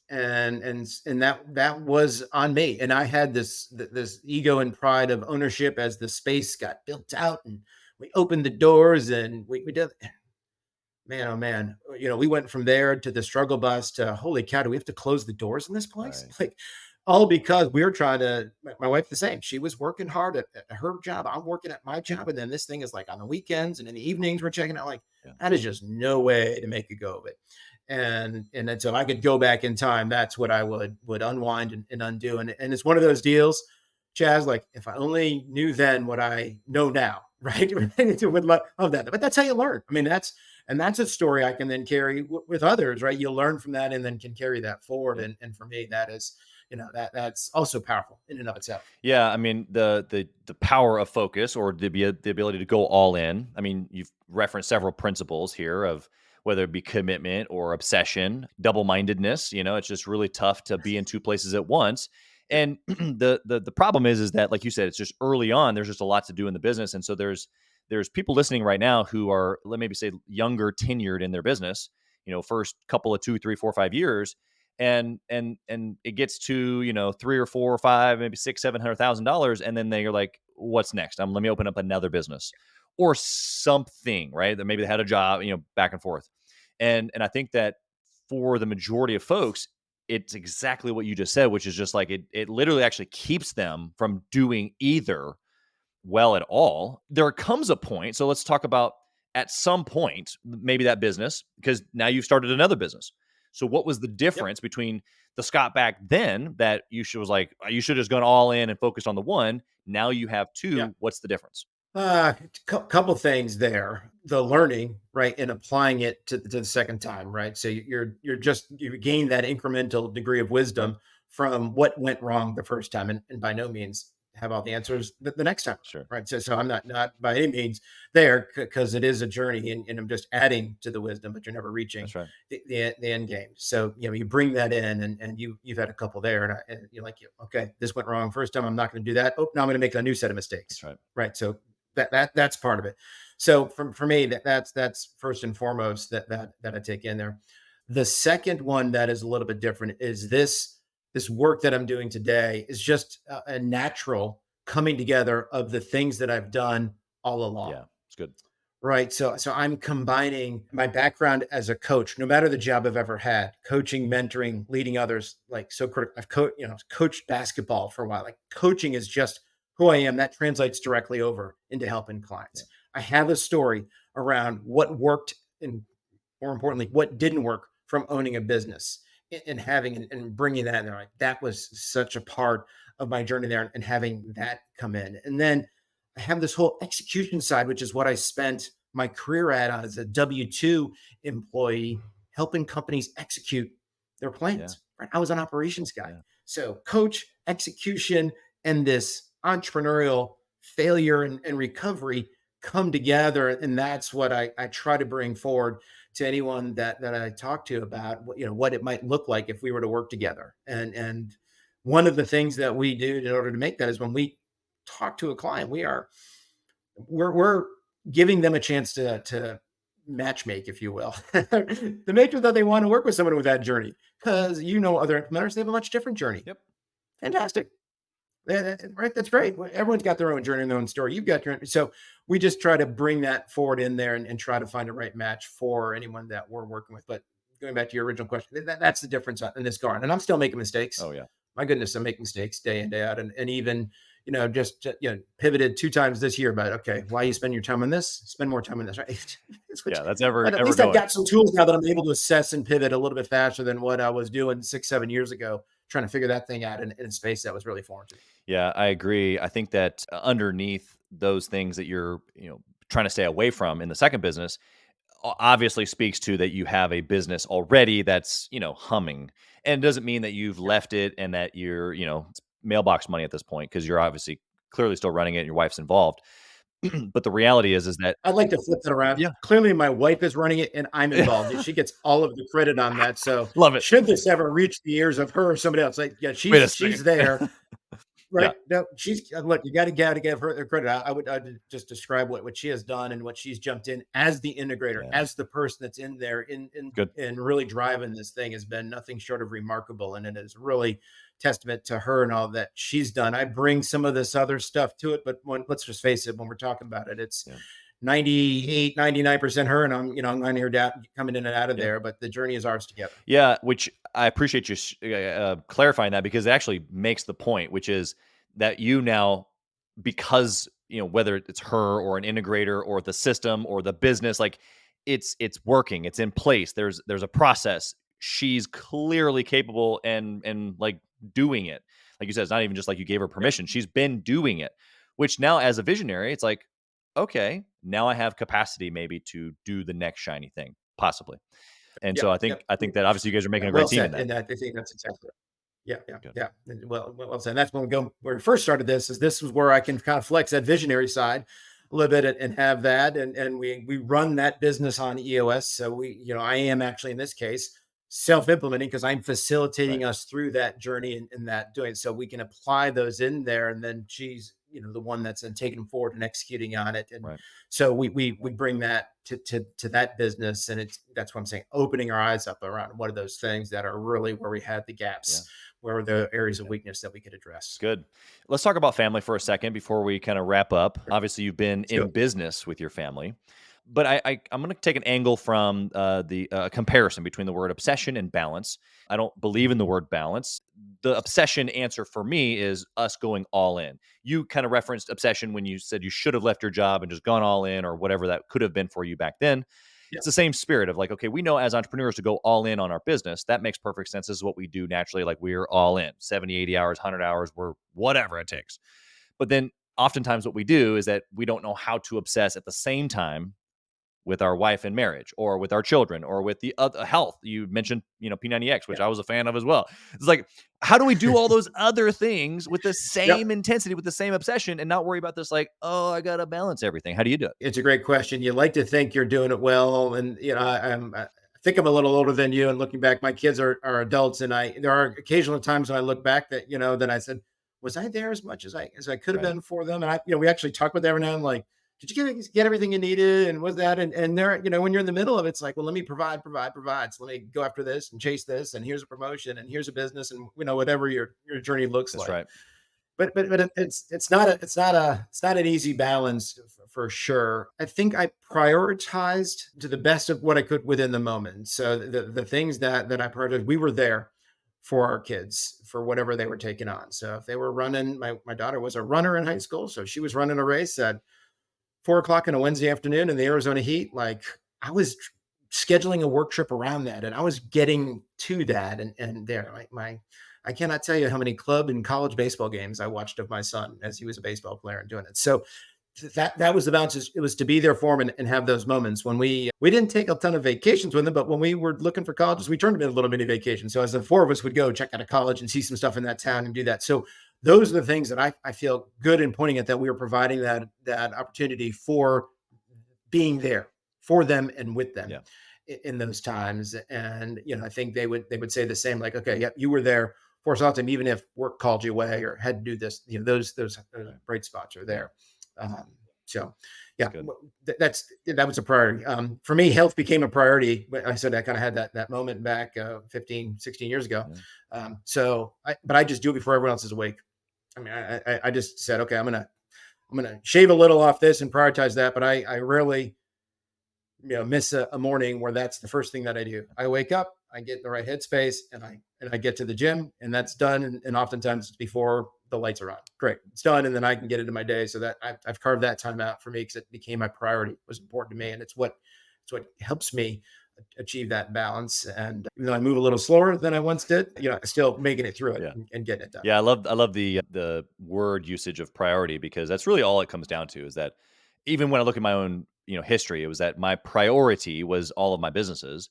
And that was on me. And I had this ego and pride of ownership as the space got built out and we opened the doors and we did. Man, oh man, we went from there to the struggle bus to holy cow, do we have to close the doors in this place? Right. Like, all because we were trying to. My wife the same. She was working hard at her job. I'm working at my job, and then this thing is like on the weekends and in the evenings we're checking out. Like, Yeah. that is just no way to make a go of it. And then so if I could go back in time, that's what I would unwind and undo. And it's one of those deals, Chaz. Like, if I only knew then what I know now, right? Would love that. But that's how you learn. I mean, that's a story I can then carry with others, right? You'll learn from that and then can carry that forward. Yeah. And for me, that is, that's also powerful in and of itself. Yeah, I mean the power of focus or the ability to go all in. I mean, you've referenced several principles here of whether it be commitment or obsession, double-mindedness. It's just really tough to be in two places at once. Yep. And the problem is that, like you said, it's just early on. There's just a lot to do in the business, and so there's people listening right now who are, let maybe say, younger, tenured in their business. First couple of 2, 3, 4, 5 years, and it gets to 3 or 4 or 5, maybe $600,000, $700,000, and then they're like, what's next? Let me open up another business or something, right? That maybe they had a job, back and forth. And I think that for the majority of folks, it's exactly what you just said, which is just like it literally actually keeps them from doing either well at all. There comes a point. So let's talk about, at some point, maybe that business, because now you've started another business. So what was the Yep. difference between the Scott back then that was like, you should have just gone all in and focused on the one? Now you have Yeah. two. What's the difference? Couple things there. The learning, right, and applying it to the second time, right? So you gain that incremental degree of Right. wisdom from what went wrong the first time, and by no means have all the answers the next time, Sure. right? So I'm not by any means there because it is a journey, and I'm just adding to the wisdom, but you're never reaching That's right. the end game. So you bring that in, and you've had a couple there, and you're like, okay, this went wrong first time. I'm not going to do that. Oh, now I'm going to make a new set of mistakes, That's right. right? So that's part of it. So for me, that's first and foremost that I take in there. The second one that is a little bit different is this work that I'm doing today is just a natural coming together of the things that I've done all along. Yeah, it's good. Right. So I'm combining my background as a coach, no matter the job I've ever had, coaching, mentoring, leading others, like so critical. Coached basketball for a while. Like, coaching is just who I am. That translates directly over into helping Yeah. clients. I have a story around what worked and, more importantly, what didn't work from owning a business and having and bringing that in there. Like, that was such a part of my journey there, and having that come in. And then I have this whole execution side, which is what I spent my career at as a W-2 employee, helping companies execute their Yeah. plans. Right? I was an operations guy. Yeah. So coach, execution, and this entrepreneurial failure and recovery come together. And that's what I try to bring forward to anyone that I talk to about what it might look like if we were to work together. And one of the things that we do in order to make that is when we talk to a client, we're giving them a chance to match make, if you will, to make sure that they want to work with someone with that journey. Because other implementers, they have a much different journey. Yep. Fantastic. Right. That's great. Well, everyone's got their own journey and their own story. You've got your own. So we just try to bring that forward in there and try to find a right match for anyone that we're working with. But going back to your original question, that's the difference in this garden. And I'm still making mistakes. Oh yeah. My goodness, I'm making mistakes day in, day out. And even, just, pivoted 2 times this year, but okay, why you spend your time on this? Spend more time on this, right? Yeah, that's ever But at ever least I've going. got some tools now that I'm able to assess and pivot a little bit faster than what I was doing 6, 7 years ago, trying to figure that thing out in a space that was really foreign to me. Yeah, I agree. I think that underneath those things that you're, trying to stay away from in the second business, obviously speaks to that you have a business already that's, humming. And it doesn't mean that you've Yeah. left it and that you're, it's mailbox money at this point because you're obviously clearly still running it and your wife's involved. But the reality is that I'd like to flip that around. yeah, Clearly, my wife is running it and I'm involved. She gets all of the credit on that. So love it. should this ever reach the ears of her or somebody else, like, yeah, Wait a she's second. there. Yeah, Right. No, she's look, you gotta give her the credit. I'd just describe what she has done and what she's jumped in as the integrator, yeah, as the person that's in there good. in really driving this thing has been nothing short of remarkable. And it is really testament to her and all that she's done. I bring some of this other stuff to it, but let's just face it, when we're talking about it, it's Yeah, 98, 99% her, and I'm on here coming in and out of yeah. there, but the journey is ours together. Yeah, which I appreciate you clarifying that because it actually makes the point, which is that you now, because whether it's her or an integrator or the system or the business, like it's working, it's in place. There's a process. She's clearly capable and like doing it. Like you said, it's not even just like you gave her Yep. permission. She's been doing it. Which now, as a visionary, it's like, okay, now I have capacity maybe to do the next shiny thing, possibly. And so Yep. I think Yep. I think that obviously you guys are making a Well great team in said. that. And I think that's exactly right. Yeah, yeah, Good. yeah. And well said. That's where we first started this was where I can kind of flex that visionary side a little bit and have that. And we run that business on EOS. So I am actually in this case self-implementing because I'm Right. facilitating us through that journey and that doing it. So we can apply those in there. And then she's, the one that's then taking them forward and executing on it. And Right. so we bring that to that business. And that's what I'm saying, opening our eyes up around what are those things that are really where we had the Yeah. gaps, where are the areas of Yeah. weakness that we could address. Good. Let's talk about family for a second before we kind of wrap up. Sure. Obviously, you've been Let's go. in business with your family, but I'm going to take an angle from the comparison between the word obsession and balance. I don't believe in the word balance. The obsession answer for me is us going all in. You kind of referenced obsession when you said you should have left your job and just gone all in, or whatever that could have been for you back then. Yeah. It's the same spirit of like, okay, we know as entrepreneurs to go all in on our business. That makes perfect sense. This is what we do naturally. Like we're all in 70, 80 hours, 100 hours, we're whatever it takes. But then oftentimes what we do is that we don't know how to obsess at the same time with our wife and marriage or with our children or with the other health. You mentioned, P90X, which Yeah. I was a fan of as well. It's like, how do we do all those other things with the same Yep. intensity, with the same obsession and not worry about this? Like, oh, I got to balance everything. How do you do it? It's a great question. You like to think you're doing it well. And, I think I'm a little older than you. And looking back, my kids are adults. And there are occasional times when I look back that, that I said, was I there as much as I could have Right. been for them? And we actually talk about that every now and then, like, did you get everything you needed? And was that, and there, when you're in the middle of it, it's like, well, let me provide. So let me go after this and chase this. And here's a promotion and here's a business and, whatever your journey looks That's like. right. But it's not an easy balance for sure. I think I prioritized to the best of what I could within the moment. So the things that I prioritized, we were there for our kids for whatever they were taking on. So if they were running, my daughter was a runner in high school, so she was running a race at 4 o'clock on a Wednesday afternoon in the Arizona heat. Like I was scheduling a work trip around that, and I was getting to that. And there, my I cannot tell you how many club and college baseball games I watched of my son as he was a baseball player and doing it. So that was the balance. It was to be there for him and have those moments when we didn't take a ton of vacations with him, but when we were looking for colleges, we turned them into a little mini vacation. So as the four of us would go check out a college and see some stuff in that town and do that. So those are the things that I feel good in pointing at, that we were providing that opportunity for being there for them and with them Yeah. in those times. And I think they would say the same, like, okay, yep, you were there for us all the time, even if work called you away or had to do this. Those Right. bright spots are Yeah. there. Um, So That's yeah, good. that was a priority. For me, health became a priority. But I said I kind of had that moment back 15, 16 years ago. Yeah. But I just do it before everyone else is awake. I mean, I just said, okay, I'm gonna shave a little off this and prioritize that. But I rarely miss a morning where that's the first thing that I do. I wake up, I get in the right headspace, and I get to the gym, and that's done. And oftentimes it's before the lights are on. Great, it's done, and then I can get into my day. So that I've carved that time out for me because it became my priority. It was important to me, and it's what helps me achieve that balance. And even though I move a little slower than I once did, I'm still making it through it Yeah. and getting it done. Yeah, I love the word usage of priority because that's really all it comes down to is that even when I look at my own, history, it was that my priority was all of my businesses.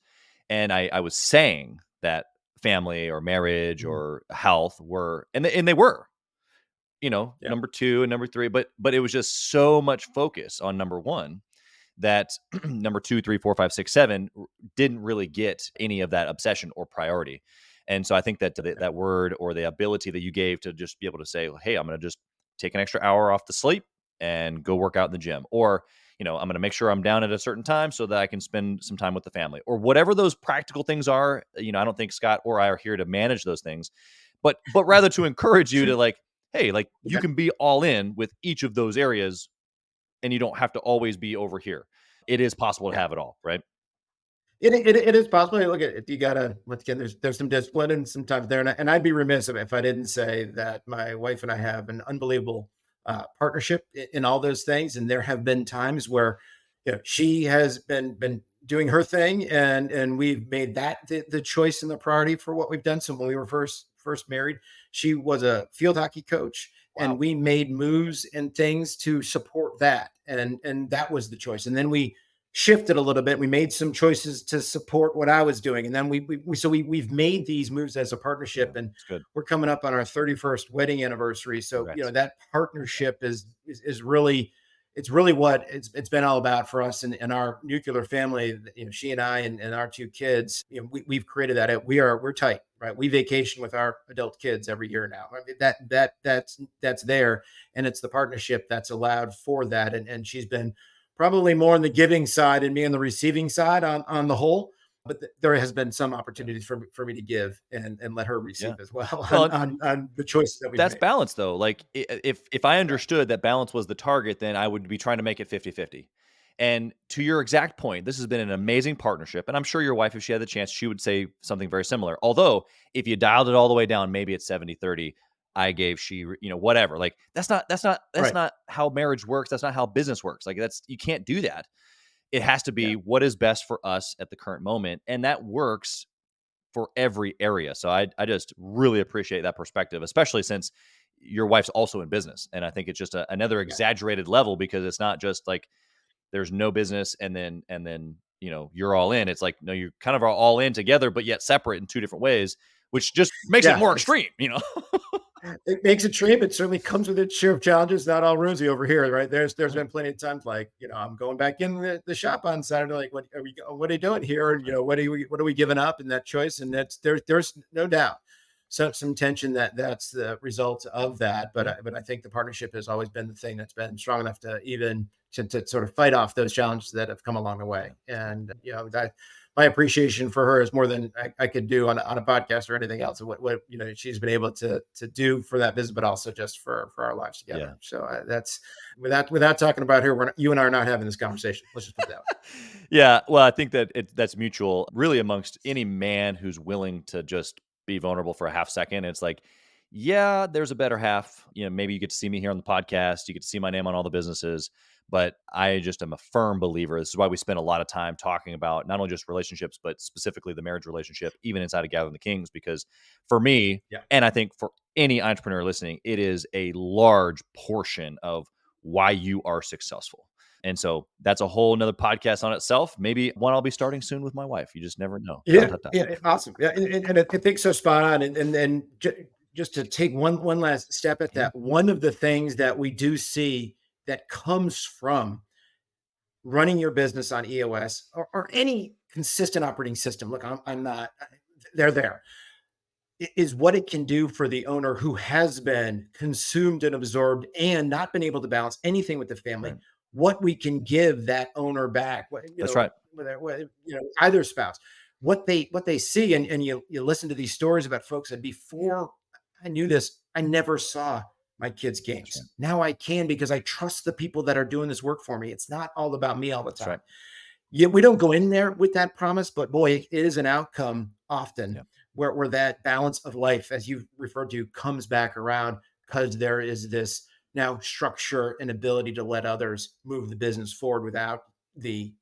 And I was saying that family or marriage Mhm. or health were and they were, Yeah, number 2 and number 3, but it was just so much focus on number 1 that number 2, 3, 4, 5, 6, 7 didn't really get any of that obsession or priority. And so I think that yeah, that word or the ability that you gave to just be able to say, hey, I'm going to just take an extra hour off the sleep and go work out in the gym. Or, I'm going to make sure I'm down at a certain time so that I can spend some time with the family or whatever those practical things are. I don't think Scott or I are here to manage those things, but rather to encourage you to like, hey, like you okay. can be all in with each of those areas and you don't have to always be over here. It is possible to Yeah. have it all, right? It is possible. Look at it. You gotta once again. There's some discipline and sometimes there, and I'd be remiss if I didn't say that my wife and I have an unbelievable partnership in all those things. And there have been times where, she has been doing her thing, and we've made that the choice and the priority for what we've done. So when we were first married, she was a field hockey coach, and Wow. we made moves and things to support that, and that was the choice. And then we shifted a little bit. We made some choices to support what I was doing, and then we've made these moves as a Yeah, partnership, and it's good. we're coming up on our 31st wedding anniversary. So Congrats. that partnership is really it's really what it's been all about for us and our nuclear family. She and I and our two kids. We've created that. We're tight, right? We vacation with our adult kids every year now. I mean, that's there, and it's the partnership that's allowed for that. And she's been probably more on the giving side and me on the receiving side on the whole. But there has been some Yeah. opportunities for me to give and let her Yeah. receive as well on, Well, on on the choices that we've that's made. balance though. Like if I Yeah, understood that balance was the target, then I would be trying to make it 50-50. And to your exact point, this has been an amazing partnership. And I'm sure your wife, if she had the chance, she would say something very similar. Although if you dialed it all the way down, maybe it's 70-30. I gave she, whatever. Like that's right. not how marriage works. That's not how business works. Like you can't do that. It has to Yeah, be what is best for us at the current moment. And that works for every area. So I just really appreciate that perspective, especially since your wife's also in business. And I think it's just another yeah. exaggerated level because it's not just like there's no business and then you're all in. It's like no, you kind of are all in together, but yet separate in two different ways, which just makes it Yeah, more extreme. it makes it dream. It certainly comes with its share of challenges. Not all rosy over here, right? There's Right, been plenty of times like I'm going back in the shop on Saturday. Like, what are you doing here? And right. what are we giving up in that choice? And that's there's no doubt some tension that's the result of that. But Yeah, I think the partnership has always been the thing that's been strong enough to even to sort of fight off those challenges that have come along the way. yeah, it's good. And that my appreciation for her is more than I could do on a podcast or anything else. What she's been able to do for that business, but also just for our lives Yeah. together. So that's without talking about her, you and I are not having this conversation. Let's just put it that way. Yeah, well, I think that that's mutual, really, amongst any man who's willing to just be vulnerable for a half second. It's like, yeah, there's a better half. Maybe you get to see me here on the podcast, you get to see my name on all the businesses, but I just am a firm believer. This is why we spend a lot of time talking about not only just relationships, but specifically the marriage relationship, even inside of Gathering the Kings, because for me, Yeah. and I think for any entrepreneur listening, it is a large portion of why you are successful. And so that's a whole nother podcast on itself. Maybe one I'll be starting soon with my wife. You just never know. Ta, Yeah, ta, ta. yeah, awesome. Yeah, and I think so spot on. And just to take one last step at Yeah. that, one of the things that we do see that comes from running your business on EOS or any consistent operating system. Look, I'm not. They're there. Is what it can do for the owner who has been consumed and absorbed and not been able to balance anything with the family. Right. what we can give that owner back, That's right. either spouse, what they see. And you listen to these stories about folks that before I knew this, I never saw my kids' That's right. games. Now I can because I trust the people that are doing this work for me. It's not all about me all the That's time. right. Yeah, we don't go in there with that promise, but boy, it is an outcome often Yeah. where that balance of life, as you referred to, comes back around because there is this now structure and ability to let others move the business forward without the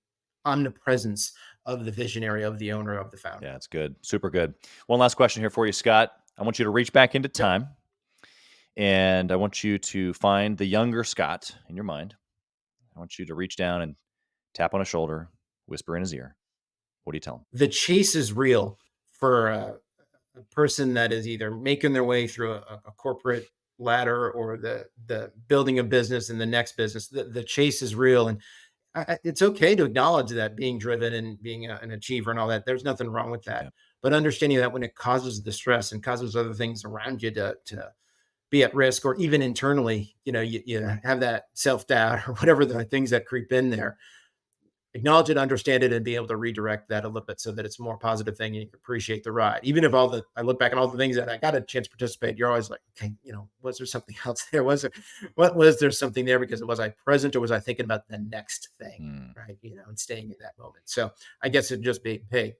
omnipresence of the visionary, of the owner, of the founder. Yeah, it's good. Super good. One last question here for you, Scott. I want you to reach back into Yep. time and I want you to find the younger Scott in your mind. I want you to reach down and tap on his shoulder, whisper in his ear. What do you tell him? The chase is real for a person that is either making their way through a corporate ladder or the building a business and the next business. The chase is real, and it's okay to acknowledge that being driven and being an achiever and all that. There's nothing wrong with that, Yeah. but understanding that when it causes the stress and causes other things around you to be at risk, or even internally, you have that self doubt or whatever the things that creep in there, acknowledge it, understand it, and be able to redirect that a little bit so that it's a more positive thing and you appreciate the ride. Even if I look back at all the things that I got a chance to participate, you're always like, okay, was there something else there? Was there something there? Because was I present or was I thinking about the next thing? Hmm. Right. And staying in that moment. So I guess it'd just be, hey,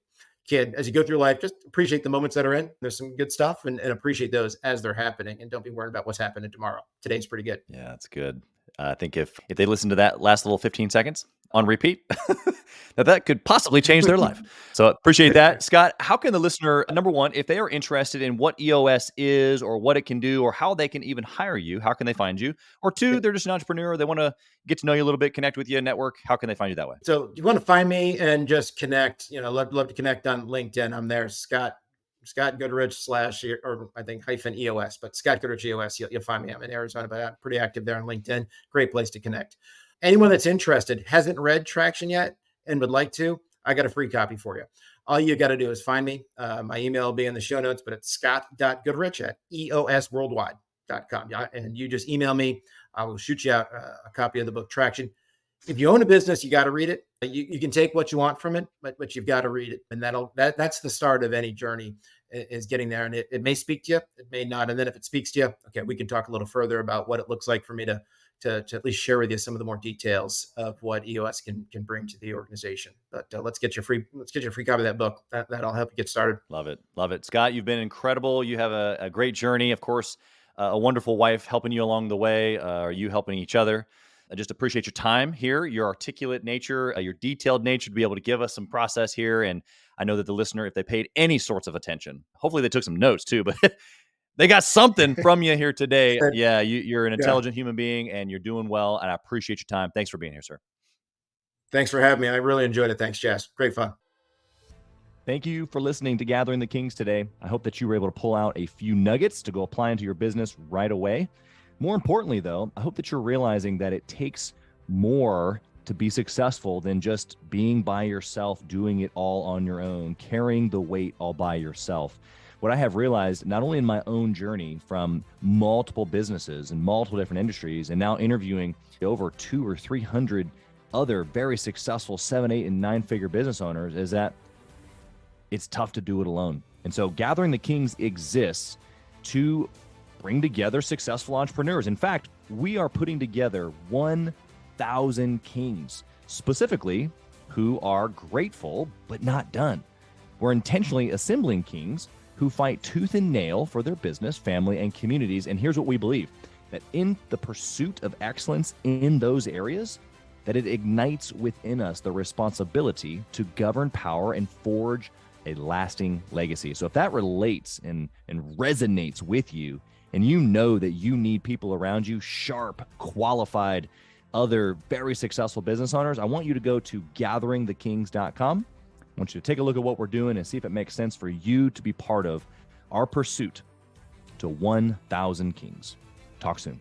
kid, as you go through life, just appreciate the moments that are in. There's some good stuff and appreciate those as they're happening. And don't be worried about what's happening tomorrow. Today's pretty good. Yeah, that's good. I think if they listen to that last little 15 seconds on repeat, that could possibly change their life. So appreciate that. Scott, how can the listener, number one, if they are interested in what EOS is or what it can do or how they can even hire you, how can they find you? Or two, they're just an entrepreneur. They want to get to know you a little bit, connect with you, network. How can they find you that way? So you want to find me and just connect, love to connect on LinkedIn. I'm there, Scott Goodrich / or I think hyphen EOS, but Scott Goodrich EOS. You'll find me. I'm in Arizona, but I'm pretty active there on LinkedIn. Great place to connect. Anyone that's interested, hasn't read Traction yet and would like to, I got a free copy for you. All you got to do is find me. My email will be in the show notes, but it's scott.goodrich@eosworldwide.com. Yeah, and you just email me. I will shoot you out a copy of the book Traction. If you own a business, you got to read it. You can take what you want from it, but you've got to read it. And that's the start of any journey, is getting there. And it may speak to you, it may not. And then if it speaks to you, okay, we can talk a little further about what it looks like for me to at least share with you some of the more details of what EOS can bring to the organization. But let's get your free copy of that book. That'll help you get started. Love it. Love it. Scott, you've been incredible. You have a great journey. Of course, a wonderful wife helping you along the way. Are you helping each other? I just appreciate your time here, your articulate nature, your detailed nature to be able to give us some process here. And I know that the listener, if they paid any sorts of attention, hopefully they took some notes too, but they got something from you here today. Yeah, you're an Yeah. intelligent human being and you're doing well. And I appreciate your time. Thanks for being here, sir. Thanks for having me. I really enjoyed it. Thanks, Jess. Great fun. Thank you for listening to Gathering the Kings today. I hope that you were able to pull out a few nuggets to go apply into your business right away. More importantly, though, I hope that you're realizing that it takes more to be successful than just being by yourself, doing it all on your own, carrying the weight all by yourself. What I have realized, not only in my own journey from multiple businesses and multiple different industries, and now interviewing over 200 or 300 other very successful 7, 8, and 9-figure business owners, is that it's tough to do it alone. And so Gathering the Kings exists to bring together successful entrepreneurs. In fact, we are putting together 1,000 kings, specifically who are grateful but not done. We're intentionally assembling kings who fight tooth and nail for their business, family, and communities. And here's what we believe, that in the pursuit of excellence in those areas, that it ignites within us the responsibility to govern power and forge a lasting legacy. So if that relates and resonates with you, and you know that you need people around you, sharp, qualified, other very successful business owners, I want you to go to gatheringthekings.com. I want you to take a look at what we're doing and see if it makes sense for you to be part of our pursuit to 1,000 kings. Talk soon.